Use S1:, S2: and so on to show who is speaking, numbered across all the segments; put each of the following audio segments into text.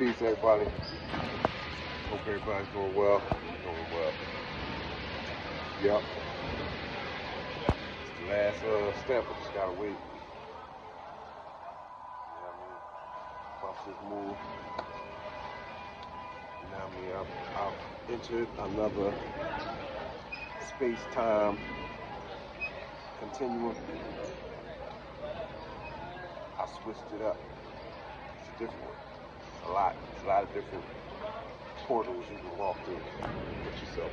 S1: Peace, everybody. Hope everybody's doing well. Doing well. Yep. It's the last step. I just gotta wait. You know what I mean? Bust this move. You know what I mean? I've entered another space-time continuum. I switched it up. It's a different one. It's a lot of different portals you can walk through with yourself.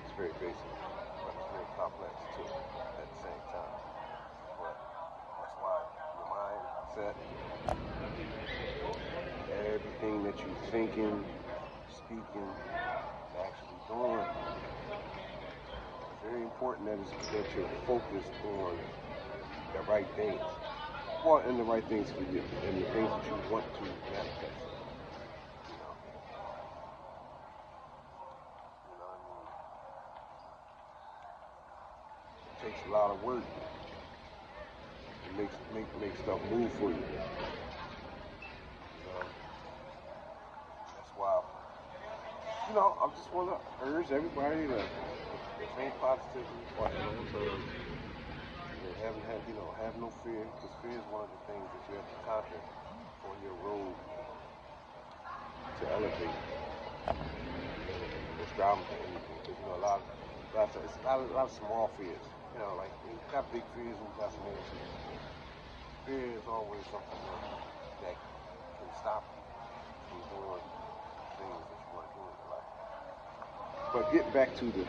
S1: It's very basic, but it's very complex too at the same time. But that's why your mindset, everything that you're thinking, speaking, actually doing, it's very important that you're focused on the right things. Well, and the right things for you, and the things that you want to manifest. It takes a lot of work to make stuff move for you. That's why, I just want to urge everybody to think positively, watch long term. Have no fear, because fear is one of the things that you have to conquer on your road to elevate. It's driving to anything, because a lot of small fears. Like you've got big fears and you've got some little fears. Fear is always something that can stop you from doing things that you want to do in your life. But getting back to the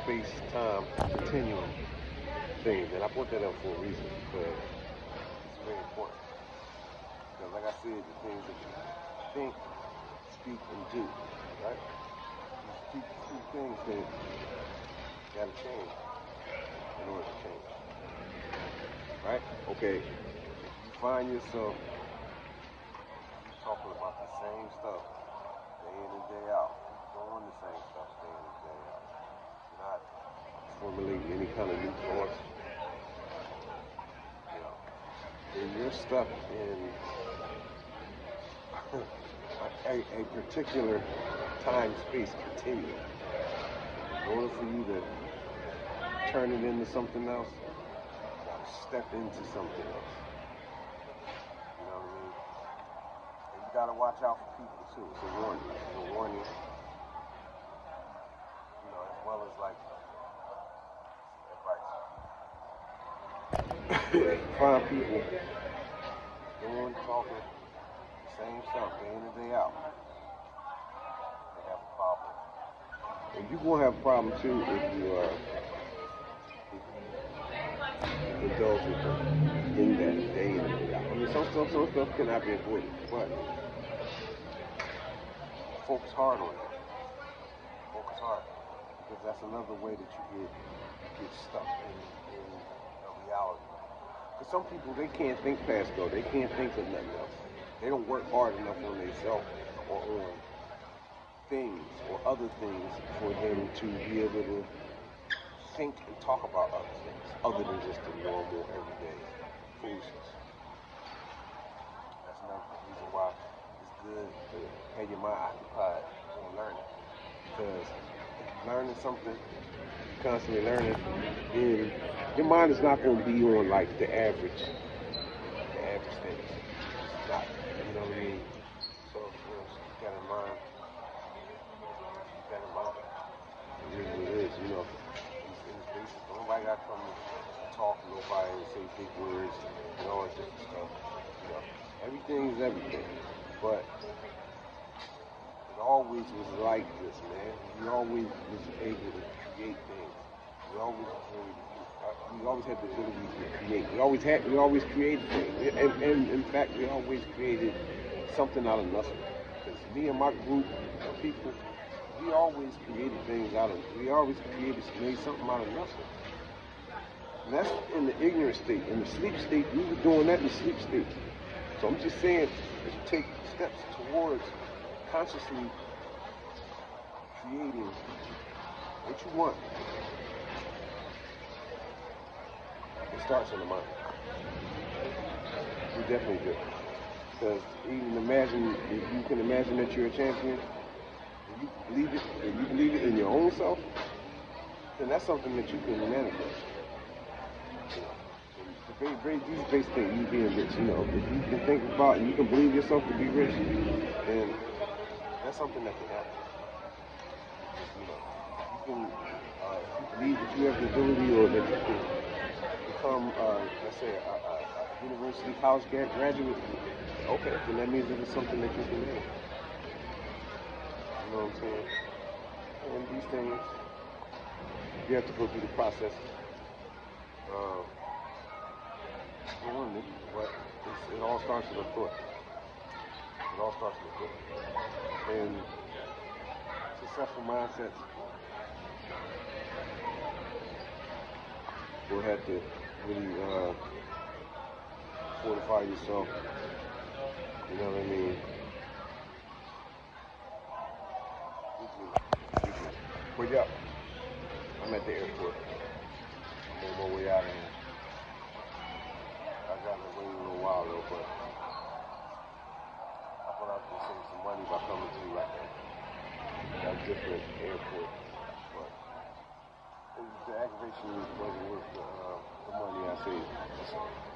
S1: space-time continuum thing, and I brought that up for a reason, because it's very important. Because like I said, the things that you think, speak, and do, right? These two things that gotta change in order to change. Right? Okay. You find yourself talking about the same stuff day in and day out. Doing the same stuff day in and day out. Not formulating any kind of new thoughts. Then you're stuck in a particular time-space continuum. In order for you to turn it into something else, you gotta step into something else. You know what I mean? And you gotta watch out for people too. It's a warning. It's a warning. As well as like advice. Find people doing, talking, the same stuff day in and day out. They have a problem. And you're gonna have a problem too if you indulge with them in that day in and day out. I mean, some stuff cannot be avoided, but focus hard on it. Focus hard, because that's another way that you get stuck in a reality. Because some people, they can't think past go. They can't think of nothing else. They don't work hard enough on themselves or on things or other things for them to be able to think and talk about other things other than just the normal, everyday foolishness. That's another reason why it's good to have your mind occupied on learning. Because if you're learning something, constantly learning, then your mind is not going to be on like the average things. It's not, you know what I mean? So keep that in mind. Keep that in mind. It is what it is, It's basic. Nobody got to come and talk to nobody and say big words and all that different stuff. Everything is everything. But it always was like this, man. We always was able to create things. We always had the ability to create. We always created things. And in fact, we always created something out of nothing. Because me and my group of people, we always created things made something out of nothing. And that's in the ignorant state. In the sleep state, we were doing that in the sleep state. So I'm just saying, as you take steps towards consciously creating what you want, it starts in the mind. We definitely do. Because even imagine, if you can imagine that you're a champion, if you believe it in your own self, then that's something that you can manifest. These basic things, you being rich, you know, if you can think about and you can believe yourself to be rich, then that's something that can happen. You know, you can believe that you have the ability or that you can become, let's say, a university college graduate. Okay, then that means that it's something that you can do. You know what I'm saying? And these things, you have to go through the process. But it all starts with a thought. It all starts with a thought. And successful mindsets will have to really fortify yourself. You know what I mean? But yeah, I'm at the airport. I'm on my way out of here. I got to wait a little while though, but I thought I was gonna save some money by coming to like a different airport. But the aggravation wasn't worth the money I saved.